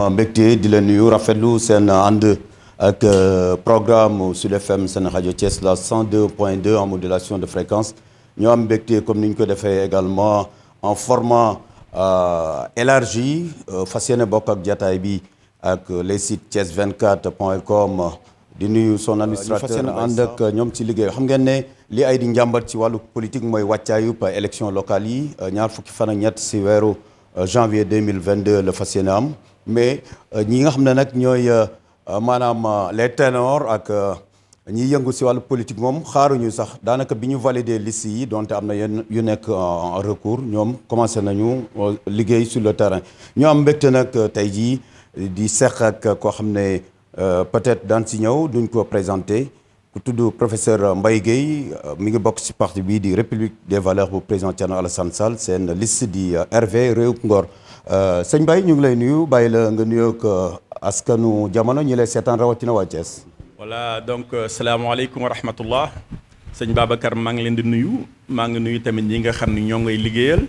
mbégte di leen nuyu rafetlu seen ànd ak programme Sud FM seen rajo Thiès la 102.2 en modulation de fréquence ñoo am mbégte comme ni ñu ko defee également en format élargi fas yéene bokk ak jataay bi ak les sites thiès24.com di nuyu son administrateur fas yéene ànd ak ñoom ci liggéey xam ngeen ne li ay di njàmbat ci wàllu politique mooy wàccaayub élection locale yi ñaar fukki fan ak ñett si weeru janvier 2022 la fas yéene am mais ñi nga xam ne nag ñooy maanaam les ténors ak ñiy yëngu si wàllu politique moom xaaruñu sax daanaka bi ñu valider liste yi donte am na yenn yu nekk en recours ñoom commencé nañu liggéey sur le terrain ñoo am mbégte nag tey jii di seq ak koo xam ne peut-être daan si ñëw duñ ko présenté ku tudd professeur Mbaye Guèye mi ngi bokk si parti bii di République des valeurs bu président Thierno Alassane Sall seen liste di RV Réew Ngor sëñ Mbaye ñu ngi lay nuyu bàyyi la nga nuyoog askanu jamono ñi lay seetaan rawatina waa Thiès. voilà donc salaamaaleykum wa rahmatullah sëñ Babacar maa ngi leen di nuyu maa ngi nuyu tamit ñi nga xam ne ñoo ngay liggéeyal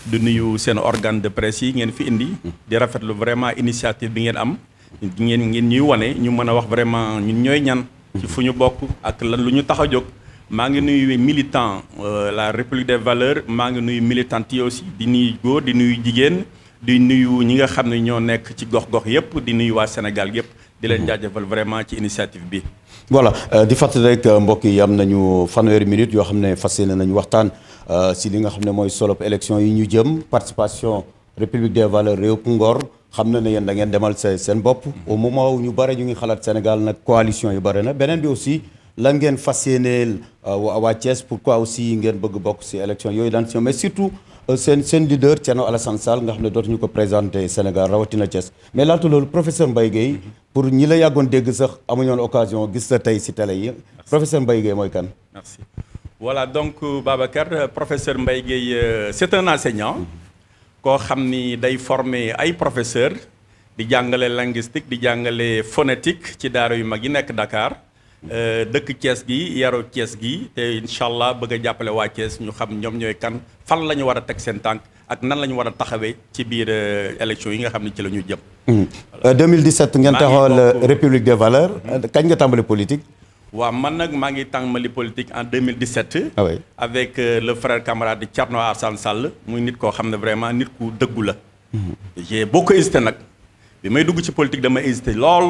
di nuyu seen organe de presse yi ngeen fi indi di rafetlu vraiment initiative bi ngeen am ngeen ñuy wane ñu mën a wax vraiment ñun ñooy ñan ci fu ñu bokk ak lan lu ñu tax a jóg maa ngi nuyu militant la République des valeurs maa ngi nuyu militante yi aussi di nuyu góor di nuyu jigéen di nuyu ñi nga xam ne ñoo nekk ci gox-gox yëpp di nuyu waa Sénégal yëpp di leen jaajëfal vraiment ci initiative bi. voilà di fàttali rek mbokk yi am nañu fanweeri minutes yoo xam ne fas yéene nañu waxtaan si li nga xam ne mooy solop élection yi ñu jëm participation République des valeurs Réew Ngor xam na ne yéen da ngeen demal seen bopp. au moment où ñu bare ñu ngi xalaat Sénégal nag coalition yu bare na beneen bi aussi lan ngeen fas yéeneel waa Thiès pourquoi aussi ngeen bëgg bokk si élection yooyu daan si mais surtout. seen leader Thierno Alassane Sall nga xam ne dootuñu ko présenté Sénégal rawatina Thiès mais laata loolu professeur Mbaye Guèye pour ñi la yàggoon dégg sax amuñoon occasion gis la tey si télé yi professeur Mbaye Guèye mooy kan. merci voilà donc Babacar professeur Mbaye Guèye c'est un enseignant koo xam ni day former ay professeur di jàngale linguistique di jàngale phonétique ci daara yu mag yi nekk Dakar. dëkk Thiès gi yaru Thiès gi te incha allah bëgg a jàppale waa Thiès ñu xam ñoom ñooy kan fan la ñu war a teg seen tànk ak nan la ñu war a taxawee ci biir élection yi nga xam ne ci la ñu jëm. 2017 ngeen taxawal République des valeurs. kañ nga tàmbali politique. waaw man nag maa ngi tàmbali politique en 2017. ah oui avec le frère camarade Thierno Alassane Sall muy nit koo xam ne vraiment nit ku dëggu la. j'ai beaucoup hésité nag bi may dugg ci politique dama hésité lool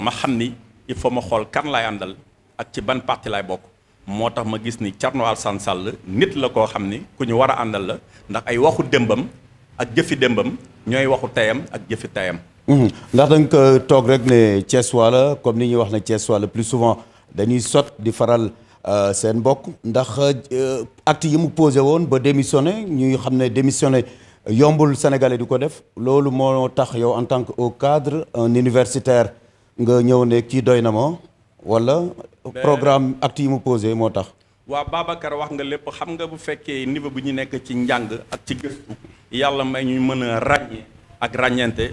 ma xam ni. il faut ma xool kan laay àndal ak ci ban parti laay bokk moo tax ma gis ni Thierno Alassane Sall nit la koo xam ni ku ñu war a àndal la ndax ay waxu démbam ak jëfi démbam ñooy waxu tayam ak jëfi tayam. ndax dañ ko toog rek ne Thiès wala comme ni ñuy wax ne Thiès wala plus souvent dañuy sot di faral seen mbokk ndax acte yi mu posé woon ba démissionné ñuy xam ne démissionné yombul Sénégalais di ko def loolu moo tax yow en tant que haut cadre un universitaire. nga ñëw ne kii doy na ma wala programme acte yi mu posé moo tax. waaw Babacar wax nga lépp xam nga bu fekkee niveau bi ñu nekk ci njàng ak ci gëstu yàlla may ñu mën a ràññee ak ràññeente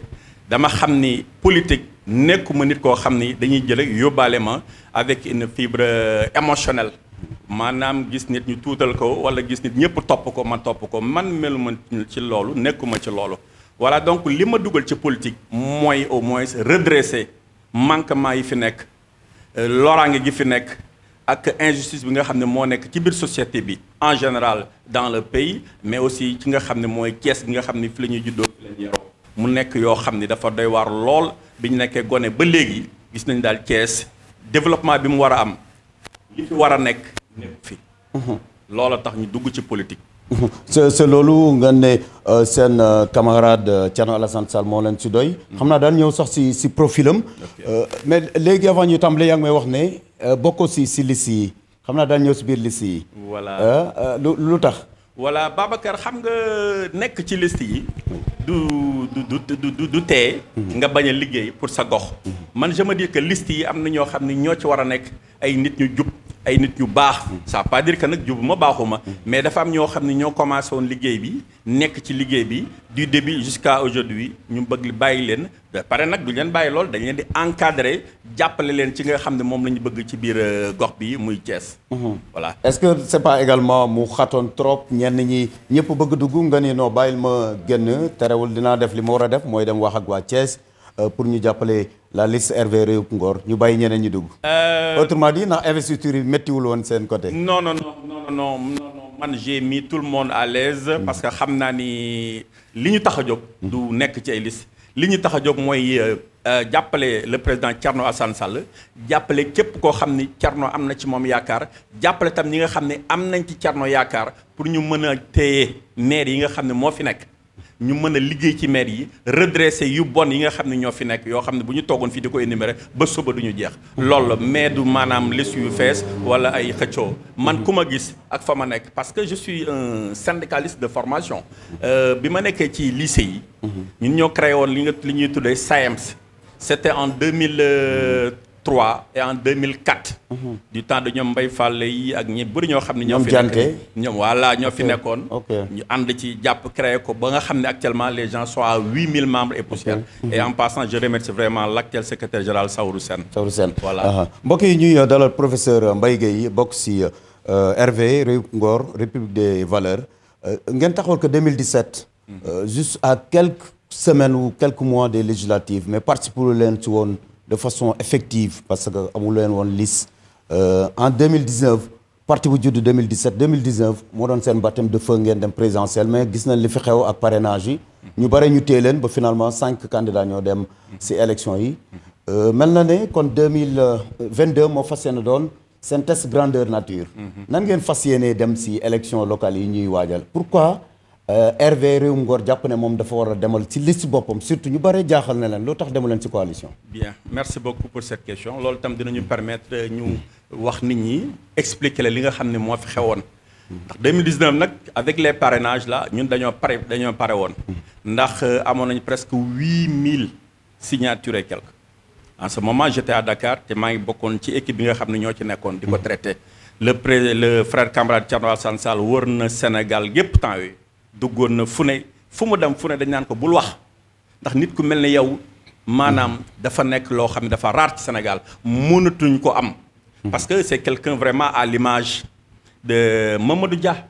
dama xam ni politique nekkuma nit koo xam ni dañuy jële yóbbaale ma avec une fibre émotionnelle maanaam gis nit ñu tuutal ko wala gis nit ñëpp topp ko man topp ko man meluma ci loolu nekkuma ci loolu voilà donc li ma dugal ci politique mooy au moins redresser manquement yi fi nekk loraange gi fi nekk ak injustice bi nga xam ne moo nekk ci biir société bi en général dans le pays mais aussi ci nga xam ne mooy Thiès gi nga xam ne fi la ñuy juddoo fi la ñuy yaroo mu nekk yoo xam ne dafa doy waar lool bi ñu nekkee gone ba léegi gis nañ daal Thiès développement bi mu war a am li fi war a nekk fi loola tax ñu dugg ci politique. c'est loolu nga ne seen camarade Thierno Alassane Sall moo leen si doy. xam naa daan ñëw sax si profilam. mais léegi avant ñu tàmbalee yaa ngi may wax ne bokkoo si liste yi xam naa daan ñëw si biir liste yi. voilà lu tax. voilà Babacar xam nga nekk ci liste yi. du tee. nga bañ a liggéey pour sa gox. man je me dis que liste yi am na ñoo xam ne ñoo ci war a nekk ay nit ñu jub. ay nit ñu baax ça veut pas dire que nag jubuma baaxuma mais dafa am ñoo xam ne ñoo commencé woon liggéey bi nekk ci liggéey bi du début jusqu'à aujourd'hui ñu bëgg bàyyi leen ba pare nag du leen bàyyi lool dañ leen di encadrer jàppale leen ci nga xam ne moom la ñu bëgg ci biir gox bi muy Thiès. voilà est-ce que c'est pas également mu xatoon trop ñenn ñi ñëpp bëgg dugg nga ni non bàyyil ma génn terewul dinaa def li ma war a def mooy dem wax ak waa Thiès pour ñu jàppale la liste Hervé Réew Ngor ñu bàyyi ñeneen ñu dugg. Autrement dit ndax investiture yi méttiwul woon seen côté. Non, man j'ai mis tout le monde à l'aise parce que xam naa ni li ñu tax a jóg. du nekk ci ay liste li ñu tax a jóg mooy jàppale le président Thierno Alassane Sall jàppale képp koo xam ni Thierno am na ci moom yaakaar jàppale tam ñi nga xam ne am nañ ci Thierno yaakaar pour ñu mën a téye maire yi nga xam ne moo fi nekk. ñu mën a liggéey ci maire yi redresser yu bon yi nga xam ne ñoo fi nekk yoo xam ne bu ñu toogoon fii di ko énumérer ba suba du ñu jeex. loolu la mais du maanaam liste yu fees wala ay xëccoo man ku ma gis ak fa ma nekk parce que je suis un syndicaliste de formation. bi ma nekkee ci lycée yi. ñun ñoo créé woon li ñuy tuddee SAEMS. c'était en 2003 et en 2004. du temps de ñoom Mbaye Fall yi ak ñi bëri ñoo xam ne. ñoo fi nekk ñoom voilà ñoo fi nekkoon. ñu ànd ci jàpp créé ko ba nga xam ne actuellement les gens sont à 8000 membres et poussières. Et en passant je remercie vraiment l'actuel secrétaire général Saourou Sène. Saourou Sène voilà. mbokk yi ñuy dalal professeur Mbaye Gueye bokk si Hervé Réew Ngor République des Valeurs ngeen taxawal que 2017. juste à quelques semaines ou quelques mois des législatives mais participer leen ci woon de façon effective parce que amul leen woon liste en 2019 parti bu judd 2019 moo doon seen baptême de feu ngeen dem présidentiel mais gis nañ li fi xew ak parrainage yi ñu bare ñu téye leen ba finalement 5 candidats ñoo dem si élection yi mel na ne kon 2022 moo fas yéene doon seen test grandeur nature nan ngeen fas yéene dem si élection locale yi ñuy waajal pourquoi Hervé Réew Ngor jàpp ne moom dafa war a demal ci liste boppam surtout ñu bare jaaxal na leen loo tax demu leen ci coalition. Bien merci beaucoup pour cette question loolu tam dinañu permettre ñu wax nit ñi expliquer la li nga xam ne moo fi xewoon. ndax 2019 nag avec les parrainages là ñun dañoo pare woon. ndax amoon nañu presque 8000 signatures et quelques. en ce moment j'étais à Dakar te maa ngi bokkoon ci équipe bi nga xam ne ñoo ci nekkoon di ko traité. le frère camarade Thierno Alassane Sall wër na Sénégal yépp temps yooyu. duggoon na fu mu dem fu ne dañ naan ko bul wax ndax nit ku mel ne yow maanaam dafa nekk loo xam ne dafa rare ci Sénégal mënatuñ ko am. parce que c'est quelqu'un vraiment à l'image de Mamadou Dia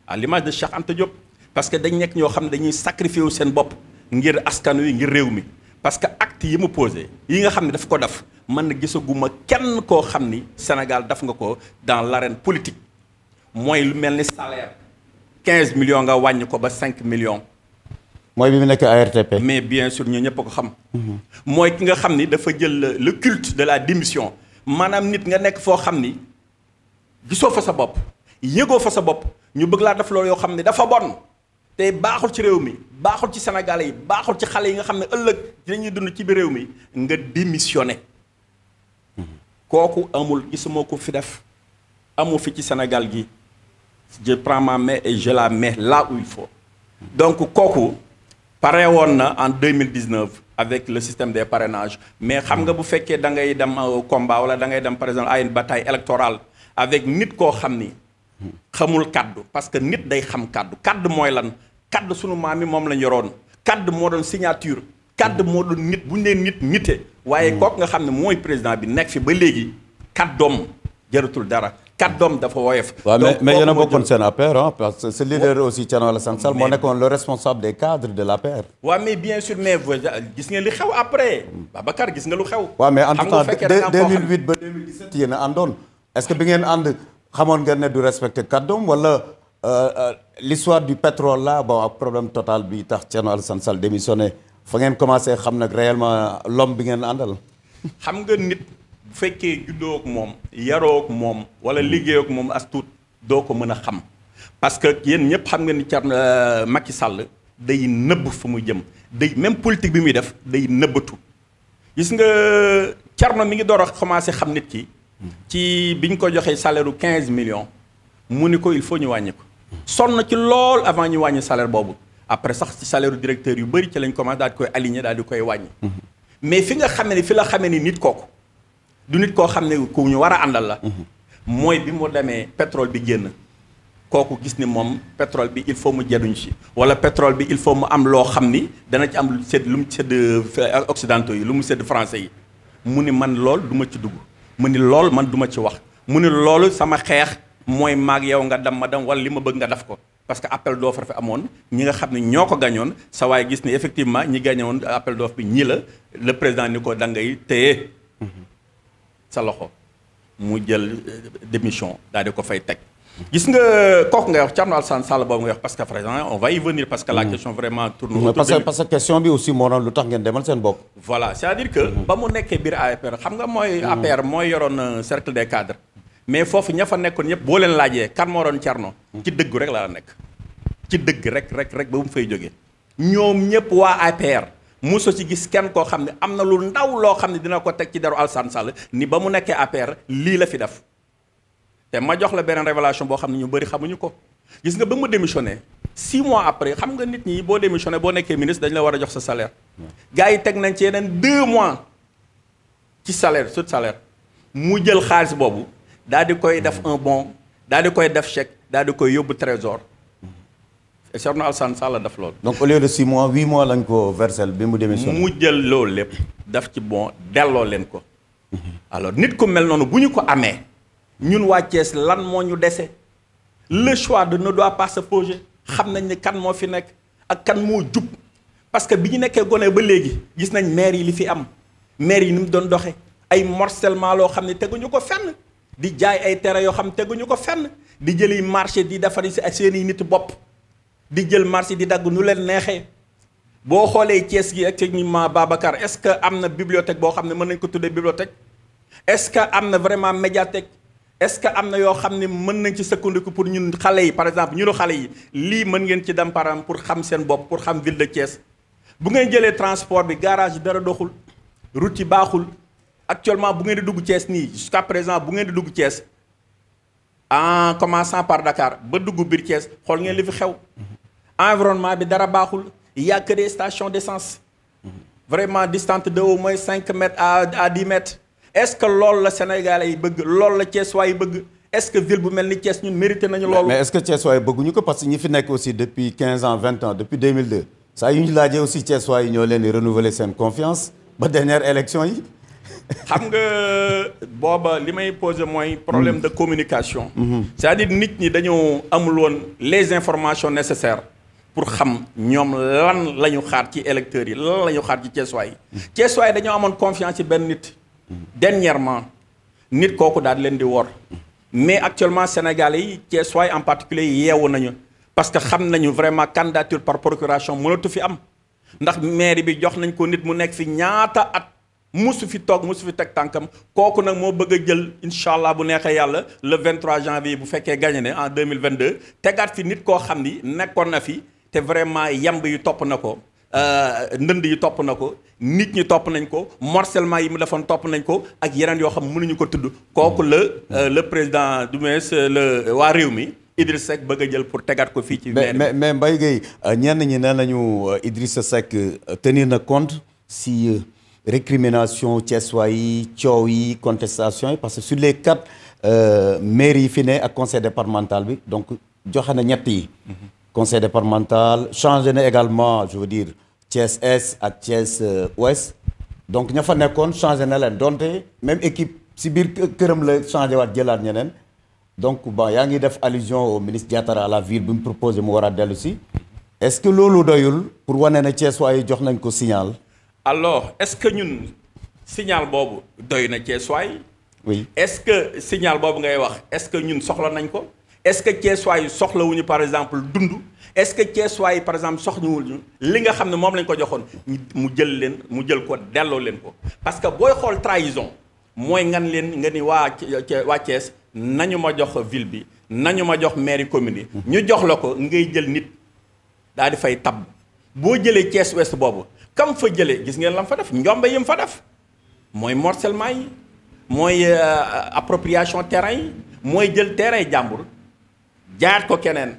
à l'image de Cheikh Anta Diop. parce que dañ nekk ñoo xam ne dañuy sacrifier wu seen bopp ngir askan wi ngir réew mi parce que acte yi mu posé yi nga xam ne daf ko def man na gisaguma kenn koo xam ni Sénégal daf nga ko dans l'arène politique mooy lu mel ni salaire. 15 millions nga wàññi ko ba 5 millions. mooy bi mu nekk ARTP. mais bien sûr ñu ñëpp ko xam. mooy ki nga xam ni dafa jël le culte de la démission maanaam nit nga nekk foo xam ni gisoo fa sa bopp yëgoo fa sa bopp ñu bëgg laa def loolu yoo xam ne dafa bon te baaxul ci réew mi baaxul ci Sénégalais yi baaxul ci xale yi nga xam ne ëllëg dinañuy dund ci biir réew mi nga démissionné. kooku amul gisuma ko fi def amu fi ci Sénégal gi. je prends ma main et je la mets là où il faut donc kooku pare woon na en 2019 avec le système des parrainages mais xam nga bu fekkee da ngay dem au combat wala da ngay dem par exemple à une bataille électorale avec nit koo xam ni xamul kaddu parce que nit day xam kaddu mooy lan kaddu sunu maam yi moom lañ yoroon kaddu moo doon signature kaddu moo doon nit bu ñu nee nite waaye kooku nga xam ne mooy président bi nekk fi ba léegi kaddoom jëratul dara kaddoom dafa woyof. waaw mais yéen a bokkoon seen APR parce que ce leader aussi Thierno Alassane Sall moo nekkoon le responsable des cadres de l'APR. waaw mais bien sûr mais gis nga li xew après Babacar gis nga lu xew. waaw mais en tout cas 2008 ba 2017 yéen a àndoon est-ce que bi ngeen ànd xamoon ngeen ne du respecter kaddoom wala l'histoire du pétrole là bon ak problème total bi tax Thierno Alassane Sall démissionné fa ngeen commencé xam nag réellement l'homme bi ngeen àndal. xam nga nit. bu fekkee juddoo ak moom yaroo ak moom wala liggéeyoo ak moom as tuut doo ko mën a xam parce que yéen ñëpp xam nga ni Thierno Macky Sall day nëbb fu muy jëm day même politique bi muy def day nëbbatu gis nga Thierno mi ngi door a commencé xam nit ki ci biñ ko joxee salaire u 15 millions mu ni ko il faut ñu wàññi ko sonn na ci lool avant ñu wàññi salaire boobu après sax ci salaire u directeur yu bëri ci lañ commencé daal di koy aligné daal di koy wàññi mais fi nga xamee ni fi la xamee ni nit kooku du nit koo xam ne ku ñu war a àndal la mooy bi mu demee pétrole bi génn kooku gis ni moom pétrole bi il faut mu jëriñ ci wala pétrole bi il faut mu am loo xam ni dana ci am sedd lu mu sedd occidentaux yi lu mu sedd français yi mu ni man lool du ma ci dugg mu ni lool man du ma ci wax mu ni loolu sama xeex mooy maag yow nga dem ma dem wala li ma bëgg nga def ko parce que appel d'offre fi amoon ñi nga xam ne ñoo ko gañoon sa waay gis ni effectivement ñi gagné woon appel d'offre bi ñi la le président ni ko da ngay téye sa loxo mu jël démission daal di ko fay teg. gis nga kooku ngay wax Thierno Alassane Sall boobu ngay wax parce que par exemple on va y venir parce que la question vraiment tourne autour parce que question bi aussi moo doon lu tax ngeen demal seen bopp. voilà c'est-à-dire que ba mu nekkee biir APR xam nga mooy APR mooy yoroon cercle des cadres mais foofu ña fa nekkoon ñëpp boo leen laajee kan moo doon Thierno ci dëgg rek la nekk ci dëgg rek ba mu fay jógee ñoom ñëpp waa APR mosoo ci gis kenn koo xam ne am na lu ndaw loo xam ne dina ko teg ci deru Alassane Sall ni ba mu nekkee APR lii la fi def te ma jox la beneen révélation boo xam ne ñu bëri xamuñu ko gis nga ba mu démissionné 6 mois après xam nga nit ñi boo démissionné boo nekkee ministre dañ la war a jox sa salaire gars yi teg nañ ci yeneen 2 mois ci salaire sut salaire mu jël xaalis boobu daal di koy def un bon daal di koy def chèque daal di koy yóbbu trésor et Thierno Alassane Sall def loolu. donc au lieu de 6 mois 8 mois lañ ko versé bi mu démissionné. mu jël loolu lépp def ci bon delloo leen ko. alors nit ku mel noonu bu ñu ko amee ñun waa Thiès lan moo ñu dese le choix de ne doit pas se poser xam nañ ne kan moo fi nekk ak kan moo jub parce que bi ñu nekkee gone ba léegi gis nañ maire yi li fi am maire yi ni mu doon doxee ay morcellement loo xam ne teguñu ko fenn di jaay ay terrain yoo xam ne teguñu ko fenn di jëli marché di defari si ak seen i nit bopp. di jël marché di dagg nu leen neexee boo xoolee Thiès gi actuellement Babacar est-ce que am na bibliothèque boo xam ne mën nañ ko tuddee bibliothèque est-ce que am na vraiment médiathèque est-ce que am na yoo xam ne mën nañ ci sukkandiku pour ñun xale yi par exemple ñunu xale yi lii mën ngeen ci dem param pour xam seen bopp pour xam ville de Thiès bu ngeen jëlee transport bi garage yi dara doxul route yi baaxul actuellement bu ngeen di dugg Thiès nii jusqu'à présent bu ngeen di dugg Thiès en commençant par Dakar ba dugg biir Thiès xool ngeen li fi xew environnement bi dara baaxul il y a que des stations d'essence vraiment distantes de au moins 5 mètres à 10 mètres est-ce que loolu la Sénégalais yi bëgg loolu la Thiès waay yi bëgg est-ce que ville bu mel ni Thiès ñun mérité nañu loolu. mais est-ce que Thiès waay bëgguñu ko parce que ñi fi nekk aussi depuis 15 ans 20 ans depuis 2002 saa yu ñu laajee aussi Thiès waay yi ñoo leen di renouveler seen confiance ba dernière élection yi. xam nga booba li may poser mooy problème de communication. c'est-à-dire nit ñi dañoo amul woon les informations nécessaires. pour xam ñoom lan la ñu xaar ci électeurs yi lan la ñu xaar ci Thiessois yi. Thiessois yi dañoo amoon confiance ci benn nit. dernièrement nit kooku daal leen di wor. mais actuellement Sénégalais yi Thiessois yi en particulier yeewu nañu. parce que xam nañu vraiment candidature par procuration mënatu fi am. ndax mairie bi jox nañ ko nit mu nekk fi ñaata at musu fi toog musu fi teg tànkam kooku nag moo bëgg a jël incha allah bu neexee yàlla le 23 janvier bu fekkee gagné ne en 2022 tegaat fi nit koo xam ni nekkoon na fi. te vraiment yamb yi topp na ko ndënd yi topp na ko nit ñi topp nañ ko morcellement yi mu defoon topp nañ ko ak yeneen yoo xam mënuñu ko tudd kooku le président du moins le waa réew mi Idrissa Seck bëgg a jël pour tegaat ko fii ci mais Mbaye Gueye ñenn ñi nee nañu Idrissa Seck tenir na compte si récrimination Thiessois yi coow yi contestation yi parce que sur les 4 maires yi fi ne ak conseil départemental bi donc joxe na ñett yi conseil départemental changé na également je veux dire Thiès Est ak Thiès Ouest donc ña fa nekkoon changé na leen donte même équipe si biir këram la changé waat jëlaat ñeneen donc bon yaa ngi def allusion au ministre Diatara à la ville bi mu proposé mu war a dellu si est-ce que loolu doyul pour wane ne Thiès waaye jox nañ ko signal. alors est-ce que ñun signal boobu doy na Thiès waay. oui est-ce que signal boobu ngay wax est-ce que ñun soxla nañ ko. est-ce que Thiessois yi soxlawuñu par exemple dund est-ce que Thiessois yi par exemple soxlawuñu li nga xam ne moom lañ ko joxoon mu jël ko delloo leen ko parce que booy xool trahison mooy nga ni waa Thiès nañu ma jox ville bi nañu ma jox mairie commune yi ñu jox la ko ngay jël nit daal di fay tabb boo jëlee Thiès Ouest boobu kam fa jëlee gis ngeen lam fa def njombe yi mu fa def mooy morcellement yi mooy appropriation terrain yi mooy jël terrain jàmbur jaar ko keneen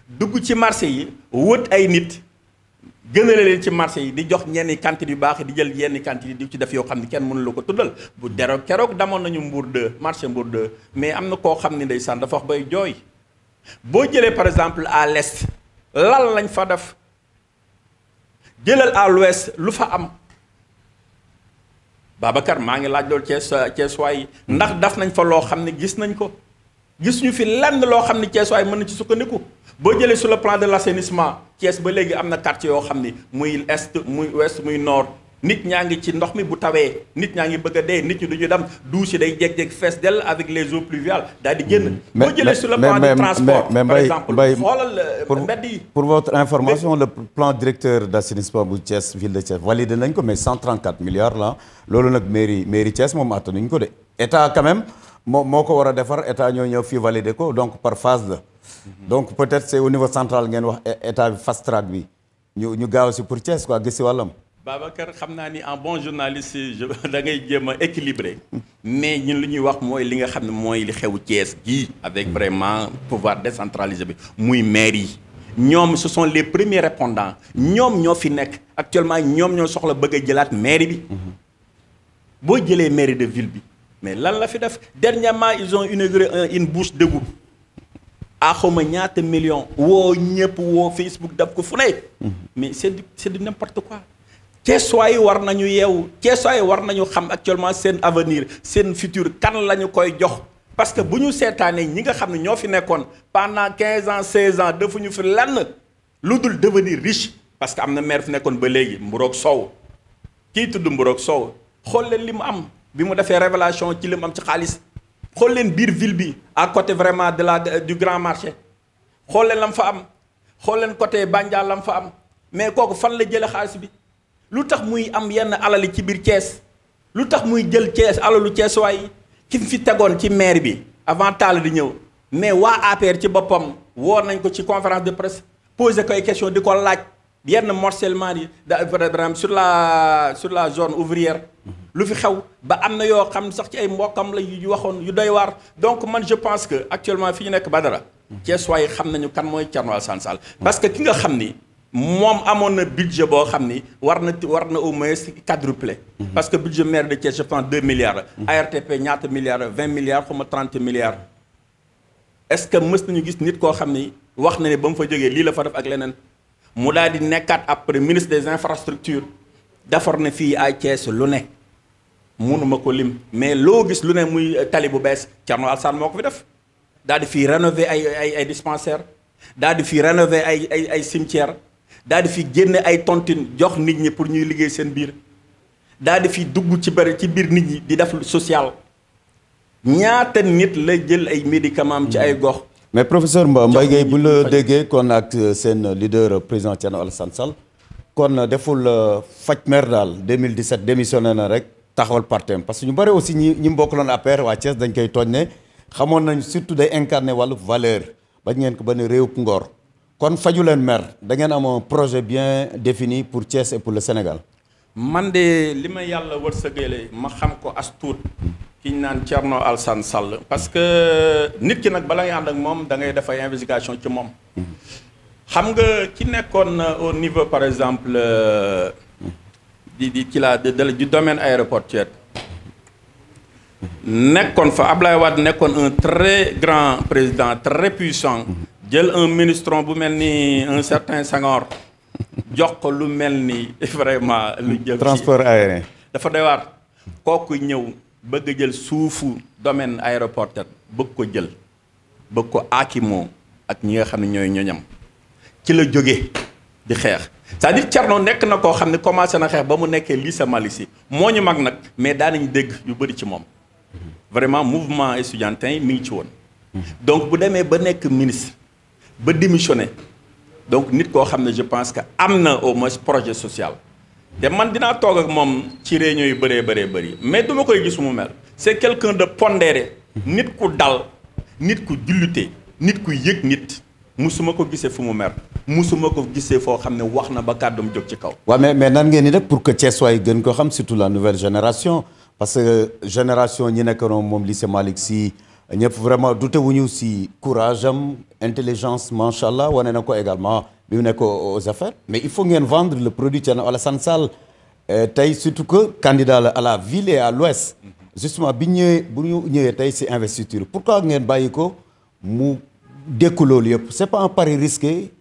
dugg ci marché yi wët ay nit gënale leen ci marché yi di jox ñenn cantine yu baax di jël yenn cantine yi di ci def yoo xam ne kenn mënu la ko tuddal bu dero keroog damoon nañu Mbour 2 marché Mbour 2 mais am na koo xam ne ndeysaan dafa wax bay jooy boo jëlee par exemple à l'est lan lañ fa def jëlal à l'ouest lu fa am Babacar maa ngi laaj loolu Thiessois yi ndax daf nañ fa loo xam ne gis nañ ko gis ñu fi lenn loo xam ne Thiessois mën na ci sukkandiku boo jëlee sur le plan de l'assainissement Thiès ba léegi am na quartier yoo xam ni muy est muy ouest muy nord nit ñaa ngi ci ndox mi bu tawee nit ñaa ngi bëgg a dee nit ñi duñu dem douche yi day jeg-jeg fees dell avec les eaux pluviales daal di génn. boo jëlee sur le plan du transport par exemple xoolal mbedd yi. pour votre information le plan directeur d'assainissement bu Thiès ville de Thiès validé nañ ko mais 134 milliards la loolu nag mairie Thiès moom attanuñ ko de état quand même moo ko war a defar état ñoo ñëw fii validé ko donc par phase la. donc peut-être c'est au niveau central ngeen wax état bi fast track bi ñu gaaw si pour Thiès quoi gis si wàllam. Babacar xam naa ni en bon journaliste da ngay jéem a équilibré mais ñun lu ñuy wax mooy li nga xam ne mooy li xew Thiès gii avec vraiment pouvoir décentralisé bi muy maire yi ñoom ce sont les premiers répondants ñoom ñoo fi nekk actuellement ñoom ñoo soxla bëgg a jëlaat mairie bi boo jëlee mairie de ville bi mais lan la fi def dernièrement ils ont inauguré une bouche d'égout xawma ñaata millions woo ñëpp woo Facebook daf ko fu ne mais c'est du n'importe quoi Thiessois yi war nañu yeewu Thiessois yi war nañu xam actuellement seen avenir seen futur kan la ñu koy jox parce que bu ñu seetaanee ñi nga xam ne ñoo fi nekkoon pendant 15 ans 16 ans defuñu fi lenn lu dul devenir riche parce que am na maire fi nekkoon ba léegi Mburoog Sow kii tudd Mburoog Sow xool leen li mu am bi mu defee révélation ci li mu am ci xaalis xool leen biir ville bi à côté vraiment du grand marché xool leen lam fa am xool leen côté Bandia lam fa am mais kooku fan la jëlee xaalis bi. lu tax muy am yenn alali ci biir Thiès lu tax muy jël Thiès alalu Thiès waay ki fi tegoon ci maire bi avant Tall di ñëw mais waa APR ci boppam woo nañ ko ci conférence de presse posé ko ay question di ko laaj yenn morcellement yi par exemple sur la zone ouvrière lu fi xew ba am na yoo xam sax ci ay mbokkam la yu waxoon yu doy waar donc man je pense que actuellement fi ñu nekk Badara Thiès waay xam nañu kan mooy Thierno Alassane Sall parce que ki nga xam ni moom amoon na budget boo xam ni war na au moins quadruplé parce que budget maire de Thiès je pense 2 milliards ARTP ñaata milliards 20 milliards xaw ma 30 milliards est-ce que mës nañu gis nit koo xam ni wax na ne ba mu fa jógee lii la fa def ak leneen mu daal di nekkaat après ministre des infrastructures defar na fii ay Thiès lu ne mënuma ko lim mais loo gis lu ne muy tali bu bees Thierno Alassane moo ko fi def daal di fii rénover ay dispensaires daal di fii rénover ay cimetières daal di fi génne ay tontines jox nit ñi pour ñuy liggéey seen biir daal di fi dugg ci biir nit ñi di def social ñaata nit la jël ay médicaments ci ay gox. mais professeur Mbaye Gueye bu la déggee kon ak seen leader président Thierno Alassane Sall kon deful faj mer daal 2017 démissionné na rek taxawal partem parce que ñu bëri aussi ñi mbokkaloon APR waa Thiès dañ koy tooñ ne xamoon nañ surtout day incarné wàllu valeur bañ ngeen ko ba ne réew Ngor. kon faju leen mer da ngeen am un projet bien défini pour Thiès et pour le Sénégal. man de li ma yàlla wërsëgale ma xam ko as tuut ki ñu naan Thierno Alassane Sall parce que nit ki nag bala ngay ànd ak moom da ngay def ay investigation ci moom. xam nga ki nekkoon au niveau par exemple du domaine aéroportuaire nekkoon fa Ablaye Wade nekkoon un très grand président très puissant. jël un ministron bu mel ni un certain Senghor jox ko lu mel ni vraiment. lu jëm transport aérien. dafa doy waar kooku ñëw bëgg a jël suufu domaine aéroportuaire bëgg ko jël bëgg ko aakimoo ak ñi nga xam ne ñooy ñoñam ci la jógee di xeex c'est-à-dire Thierno nekk na koo xam ne commencé na xeex ba mu nekkee lycée Malick moo ñu mag nag mais daanañu dégg yu bëri ci moom vraiment mouvement estudiantin yi mi ngi ci woon. donc bu demee ba nekk ministre. ba démissionné donc nit koo xam ne je pense que am na au moins projet social te man dinaa toog ak moom ci réunion yu bëree bëri mais duma koy gis mu mel c'est quelqu'un de pondéré nit ku dal nit ku jullite nit ku yëg nit musuma ko gisee fu mu mer musuma ko gisee foo xam ne wax na ba kàddum jóg ci kaw. waaw mais nan ngeen di def pour que Thiessois yi gën ko xam surtout la nouvelle génération parce que génération ñi nekkoon moom lycée Malick Sy ñëpp vraiment douté wuñu si courage am intelligence macha allah wane na ko également bi mu nekk aux affaires mais il faut ngeen vendre le produit Thierno Alassane Sall tey surtout que candidat la à la ville et à l'ouest justement bu ñu ñëwee tey si investiture pourquoi ngeen bàyyi ko mu dékku loolu yëpp c'est pas un pari risqué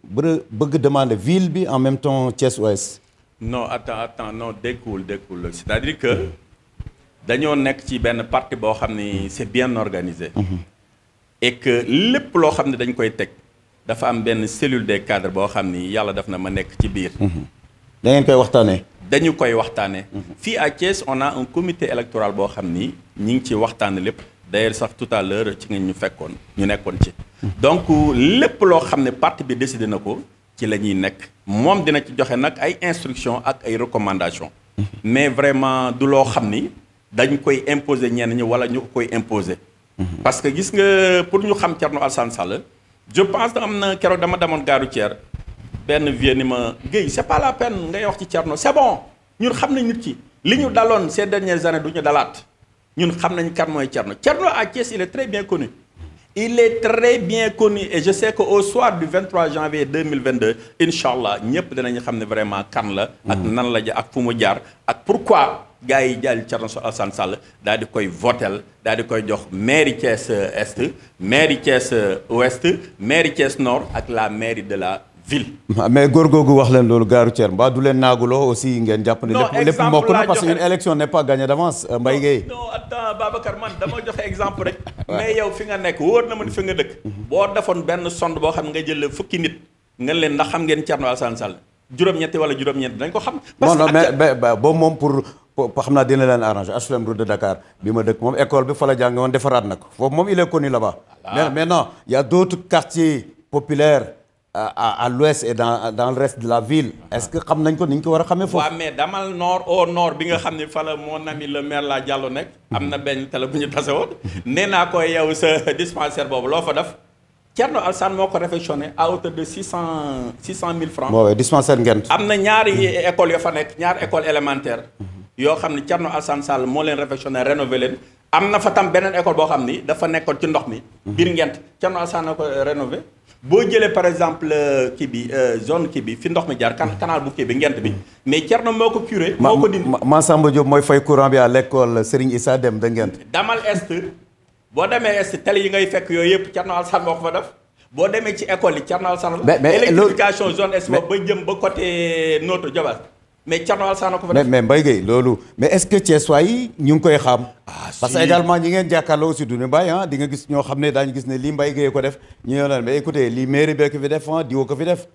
bëgg demander ville bi en même temps Thiès ouest. non attends non dékkuwul c'est-à-dire que dañoo nekk ci benn parti boo xam ni c'est bien organisé. et que lépp loo xam ne dañ koy teg dafa am benn cellule des cadres boo xam ni yàlla def na ma nekk ci biir. da ngeen koy waxtaanee. dañu koy waxtaanee. fii à Thiès on a un comité électoral boo xam ni ñi ngi ci waxtaane lépp d'ailleurs sax tout à l'heure ci nga ñu fekkoon ñu nekkoon ci. donc lépp loo xam ne parti bi décidé na ko ci la ñuy nekk moom dina ci joxe nag ay instructions ak ay recommandations. mais vraiment du loo xam ni dañ koy imposer ñenn ñi wala ñu koy imposer. parce que gis nga pour ñu xam Thierno Alassane Sall je pense que am na keroog dama demoon gare routière benn vieux ni ma Guèye c'est pas la peine ngay wax ci Thierno c'est bon ñun xam nañ nit ki li ñu daloon ces dernières années du ñu dalaat ñun xam nañ kan mooy Thierno. Thierno à Thiès il est très bien connu. il est très bien connu et je sais que au soir du 23 janvier 2022 incha allah ñëpp dinañu xam ne vraiment kan la. ak nan la ja ak fu mu jaar ak pourquoi. gars yi jàll Thierno Alassane Sall daal di koy votel daal di koy jox mairie Thiès Est mairie Thiès Ouest mairie Thiès Nord ak la mairie de la ville. mais góor googu wax leen loolu gaaru Thiès mbaa du leen naaguloo aussi ngeen jàpp ne lépp mokk na parce que une élection n'est pas gagnée d'avance Mbaye Guèye. non attends Babacar man dama joxe exemple rek. mais yow fi nga nekk wóor na ma ni fi nga dëkk. boo defoon benn sonde boo xam nga jël fukki nit nga leen ndax xam ngeen Thierno Alassane Sall juróom-ñetti wala juróom-ñeent dañ ko xam. parce que non mais boobu moom pour xam naa dina leen arranger HLM route de Dakar bi ma dëkk moom école bi fa la jàng woon defaraat na ko foofu moom il est connu là-bas. mais maintenant il y a d'autres quartiers populaires à l'ouest et dans le reste de la ville. est-ce que xam nañ ko ni ñu ko war a xamee foofu. waaw mais damal nord au nord bi nga xam ne fa la mon ami le maire la Diallo nekk. am na benn télé bu ñu tase woon. nee naa ko yow sa dispensaire boobu loo fa def. Thierno Alassane moo ko réfectionné à hauteur de 600 000 francs. bon dispensaire ngent. am na ñaari écoles yoo fa nekk ñaari école élémentaire yoo xam ne Thierno Alassane Sall moo leen réfectionné rénové leen. am na fa tam beneen école boo xam ni dafa nekkoon ci ndox mi. biir ngent Thierno Alassane na ko rénové. boo jëlee par exemple kii bi zone kii bi fi ndox mi jaar canal bu kii bi ngent bi mais Thierno moo ko curé. moo ko dindi Massamba Diop mooy fay courant bi à l'école Serigne Issa Deme de ngent. damal est boo demee est télé yi ngay fekk yooyu yëpp Thierno Alassane moo ko fa def. boo demee ci école yi Thierno Alassane la. mais électrification zone est ba jëm ba côté Notto Diobass mais Thierno Alassane ko fa def. mais Mbaye Guèye loolu mais est-ce que Thiessois yi ñu ngi koy xam. parce que également ñi ngeen jàkkaarloo aussi du ñu bàyyi di nga gis ñoo xam ne daañu gis ne lii Mbaye Guèye ko def ñu ñëw naan mais écoutez lii mairie bee ko fi def diwo ko fi def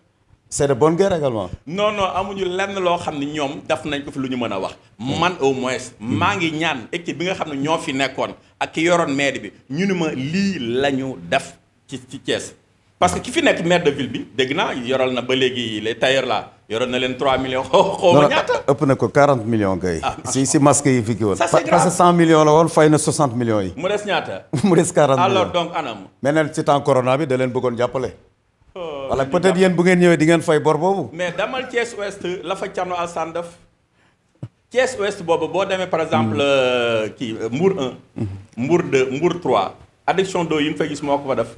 c'est de bonne guerre également. non amuñu lenn loo xam ne ñoom def nañ ko fi lu ñu mën a wax. man au moins maa ngi ñaan équipe bi nga xam ne ñoo fi nekkoon ak ki yoroon mairie bi ñu ni ma lii la ñu def ci Thiès. parce que ki fi nekk maire de ville bi dégg naa yoral na ba léegi les tailleurs là yoral na leen 3 millions. xaw ma ñaata ëpp na ko 40 millions kay. si masque yi fi ki woon. ça c'est grave parce que 100 millions la woon fay na 60 millions yi. mu des ñaata. mu des 40 millions alors donc anam. mais nag ci temps corona bi da leen bëggoon jàppale. wala peut-être yéen bu ngeen ñëwee di ngeen fay bor boobu. mais damal Thiès Ouest la fa Thierno Alassane def Thiès Ouest boobu boo demee par exemple kii Mbour 1. Mbour 2 Mbour 3 adduction d'eau yi mu fay gis moo ko fa def.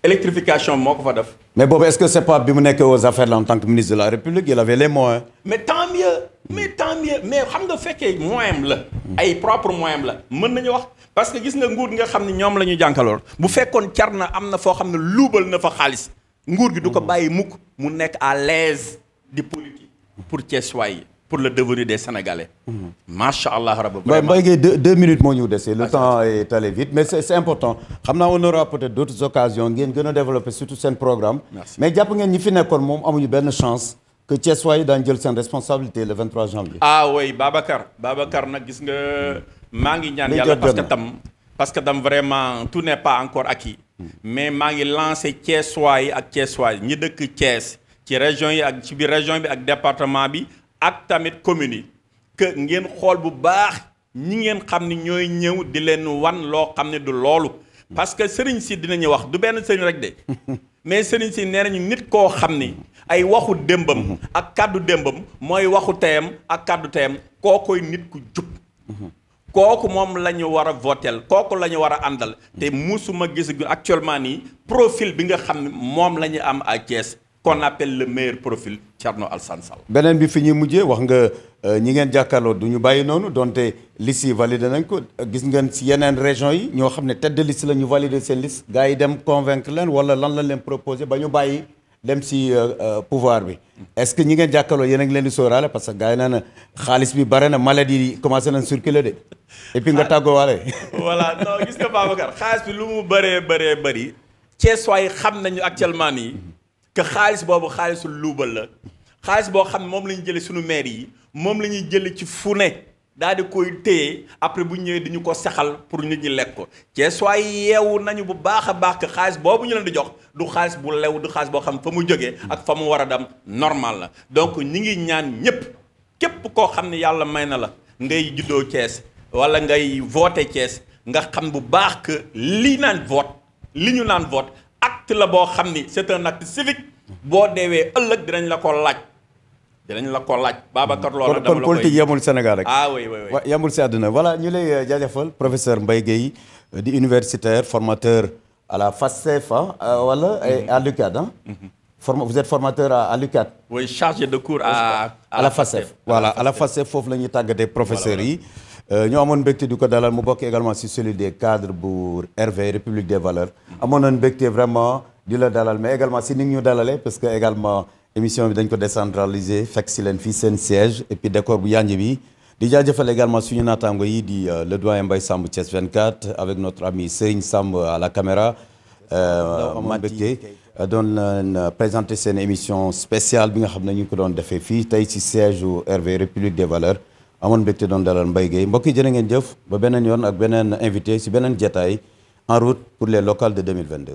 électrification moo ko fa def. mais boobu est-ce que c'est pas bi mu nekkee aux affaires là en tant que ministre de la République il avait les moyens. mais tant mieux mais xam nga fekkee moyen la. ay propre moyen la mën nañu wax parce que gis nga nguur gi nga xam ne ñoom la ñu jànkaloon bu fekkoon car na am na foo xam ne luubal na fa xaalis nguur gi du ko bàyyi mukk mu nekk à l'aise di politique pour Thiessois yi pour le devenir des Sénégalais. macha allah rabbi. Mbaye Guèye 2 minutes moo ñu dese. le temps est allé vite mais c'est important xam naa on aura peut-être d'autres occasions ngeen gën a développer surtout seen programme. Merci. mais jàpp ngeen ñi fi nekkoon moom amuñu benn chance que Thiessois yi daañu jël seen responsabilité le 23 janvier. oui Babacar nag gis nga maa ngi ñaan yàlla parce que tam vraiment tout n'est pas encore acquis. mais maa ngi lancé Thiessois yi ak Thiessois yi ñi dëkk Thiès ci région yi ak ci biir région bi ak département bi. ak tamit communes yi que ngeen xool bu baax ñi ngeen xam ni ñooy ñëw di leen wan loo xam ne du loolu parce que sëriñ si dinañu wax du benn sëriñ rek de mais sëriñ si nee nañu nit koo xam ni ay waxu démbam ak kàddu démbam mooy waxu teyam ak kàddu teyam kookoy nit ku jub kooku moom la ñu war a votel kooku la ñu war a àndal te musuma gis actuellement nii profil bi nga xam ne moom la ñu am à Thiès qu'on appelle le meilleur profil Thierno Alassane Sall. beneen bi fi ñuy mujjee wax nga ñi ngeen jàkkaarloo du ñu bàyyi noonu donte liste yi validé nañ ko gis ngeen si yeneen région yi ñoo xam ne tête de liste la ñu validé seen liste gars yi dem convaincre leen wala lan la leen proposé ba ñu bàyyi dem si pouvoir bi est-ce que ñi ngeen jàkkaarloo yéen a ngi leen di sóoraale parce que gars yi nee na xaalis bi bare na maladie yi commencé nañ circuler de et puis nga tàggoo waale. voilà non gis nga Babacar xaalis bi lu mu bëree bëri Thiessois yi xam nañu actuellement nii que xaalis boobu xaalisu luubal la xaalis boo xam ne moom la ñu jëlee suñu maire yi moom la ñuy jëlee ci fu ne daal di koy téye après bu ñëwee di ñu ko saxal pour nit ñi lekk ko Thiessois yi yeewu nañu bu baax a baax que xaalis boobu ñu leen di jox du xaalis bu lew du xaalis boo xam ne fa mu jógee ak fa mu war a dem normal la donc ñi ngi ñaan ñëpp képp koo xam ne yàlla may na la ngay juddoo Thiès wala ngay voté Thiès nga xam bu baax que li ñu naan vote acte la boo xam ni c'est un acte civique boo deewee ëllëg dinañ la ko laaj Babacar loolu dama la koy kon politique yemul Sénégal rek. oui. yemul si àdduna voilà ñu lay jaajëfal professeur Mbaye Gueye di universitaire formateur à la FASTEF wala à l'UCAD vous êtes formateur à l'UCAD. oui chargé de cours à la FASTEF. voilà à la FASTEF foofu la ñuy tàggatee professeurs yi. ñoo amoon mbégte di ko dalal mu bokk également si celui des cadres bu RV République des Valeurs. amoon nañ mbégte vraiment di la dalal mais également si ni ñu dalalee parce que également. émission bi dañ ko décentraliser fekk si leen fii seen siège et puis décor bu yanj bi di jaajëfal également suñu naataango yi di le doyen Mbaye Samb Thiès 24 avec notre ami Serigne Samb à la caméra mbégte doon leen présenter seen émission spéciale bi nga xam ne ñu ngi ko doon defee fii tey si siège u RV République des Valeurs amoon mbégte doon dalal Mbaye Gueye mbokk yi jërë ngeen jëf ba beneen yoon ak beneen invité si beneen jataay en route pour les locales de 2022